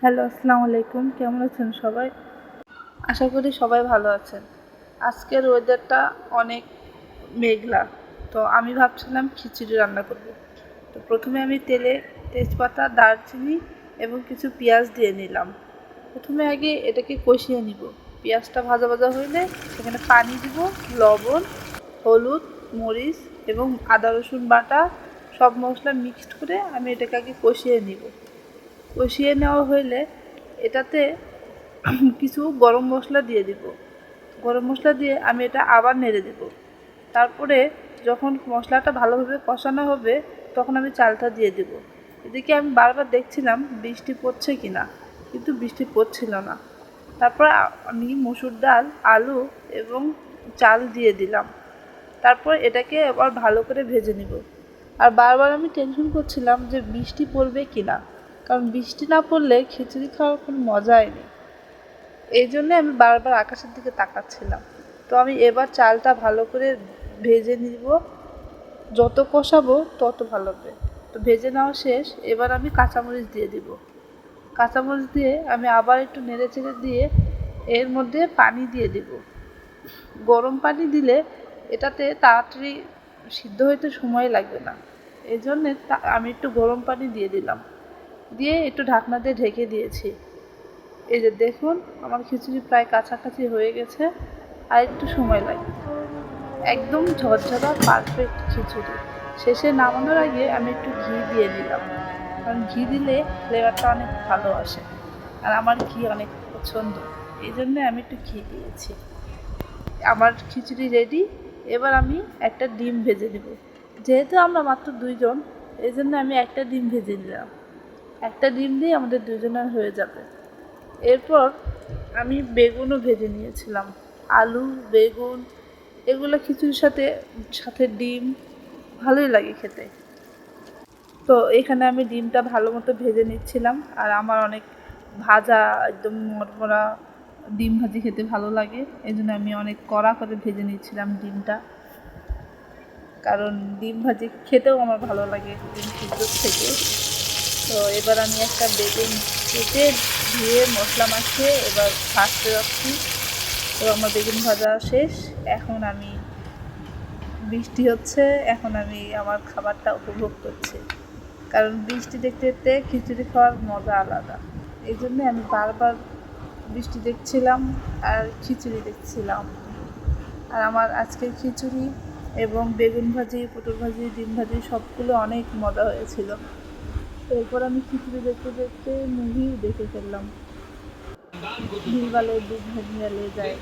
Hello, আসসালামু আলাইকুম। কেমন আছেন সবাই? আশা করি সবাই ভালো আছেন। আজকের ওয়েদারটা অনেক মেঘলা। তো আমি ভাবছিলাম খিচুড়ি রান্না করব। তো প্রথমে আমি তেলে তেজপাতা, দারচিনি এবং কিছু পেঁয়াজ দিয়ে নিলাম। প্রথমে আগে এটাকে কষিয়ে নিব। পেঁয়াজটা ভাজা ভাজা হইলে সেখানে পানি দিব, লবণ, হলুদ, মরিচ এবং আদা রসুন বাটা সব মশলা মিক্সড করে আমি এটাকে আগে কষিয়ে নিব। কষিয়ে নেওয়া হইলে এটাতে কিছু গরম মশলা দিয়ে দিব। গরম মশলা দিয়ে আমি এটা আবার নেড়ে দেব। তারপরে যখন মশলাটা ভালোভাবে কষানো হবে তখন আমি চালটা দিয়ে দেব। এদিকে আমি বারবার দেখছিলাম বৃষ্টি পড়ছে কিনা, কিন্তু বৃষ্টি পড়ছিল না। তারপর আমি মসুর ডাল, আলু এবং চাল দিয়ে দিলাম। তারপর এটাকে আবার ভালো করে ভেজে নিব। আর বারবার আমি টেনশন করছিলাম যে বৃষ্টি পড়বে কিনা, কারণ বৃষ্টি না পড়লে খিচুড়ি খাওয়ার কোনো মজাই নেই। এই জন্যে আমি বারবার আকাশের দিকে তাকাচ্ছিলাম। তো আমি এবার চালটা ভালো করে ভেজে নিব, যত কষাবো তত ভালো হবে। তো ভেজে নেওয়া শেষ, এবার আমি কাঁচামরিচ দিয়ে দিব। কাঁচামরিচ দিয়ে আমি আবার একটু নেড়ে চেড়ে দিয়ে এর মধ্যে পানি দিয়ে দিব। গরম পানি দিলে এটাতে তাড়াতাড়ি সিদ্ধ হইতে সময় লাগবে না। এই জন্যে আমি একটু গরম পানি দিয়ে দিলাম, দিয়ে একটু ঢাকনা দিয়ে ঢেকে দিয়েছি। এই যে দেখুন, আমার খিচুড়ি প্রায় কাছাকাছি হয়ে গেছে, আর একটু সময় লাগবে। একদম ঝরঝরা পারফেক্ট খিচুড়ি। শেষে নামানোর আগে আমি একটু ঘি দিয়ে নিলাম, কারণ ঘি দিলে ফ্লেভারটা অনেক ভালো আসে, আর আমার ঘি অনেক পছন্দ। এই জন্যে আমি একটু ঘি দিয়েছি। আমার খিচুড়ি রেডি। এবার আমি একটা ডিম ভেজে নেব। যেহেতু আমরা মাত্র দুইজন, এই জন্য আমি একটা ডিম ভেজে নিলাম। একটা ডিম দিয়ে আমাদের দুজনের হয়ে যাবে। এরপর আমি বেগুনও ভেজে নিয়েছিলাম। আলু, বেগুন এগুলো খিচুড়ির সাথে সাথে ডিম ভালোই লাগে খেতে। তো এখানে আমি ডিমটা ভালো মতো ভেজে নিচ্ছিলাম, আর আমার অনেক ভাজা একদম মরমরা ডিম ভাজি খেতে ভালো লাগে। এই জন্য আমি অনেক কড়া করে ভেজে নিচ্ছিলাম ডিমটা, কারণ ডিম ভাজি খেতেও আমার ভালো লাগে ডিম সিদ্ধ থেকে। তো এবার আমি একটা বেগুন কেটে ধুয়ে মশলা মাখিয়ে এবার ভাজতে যাচ্ছি। তো আমার বেগুন ভাজা শেষ। এখন আমি বৃষ্টি হচ্ছে, এখন আমি আমার খাবারটা উপভোগ করছি, কারণ বৃষ্টি দেখতে দেখতে খিচুড়ি খাওয়ার মজা আলাদা। এই জন্যে আমি বারবার বৃষ্টি দেখছিলাম আর খিচুড়ি দেখছিলাম। আর আমার আজকের খিচুড়ি এবং বেগুন ভাজি, পটল ভাজি, ডিম ভাজি সবগুলো অনেক মজা হয়েছিল। এরপর আমি খিচুড়ি দেখতে দেখতে মুভিও দেখে ফেললাম, দিলওয়ালে দুলহানিয়া লে যায়।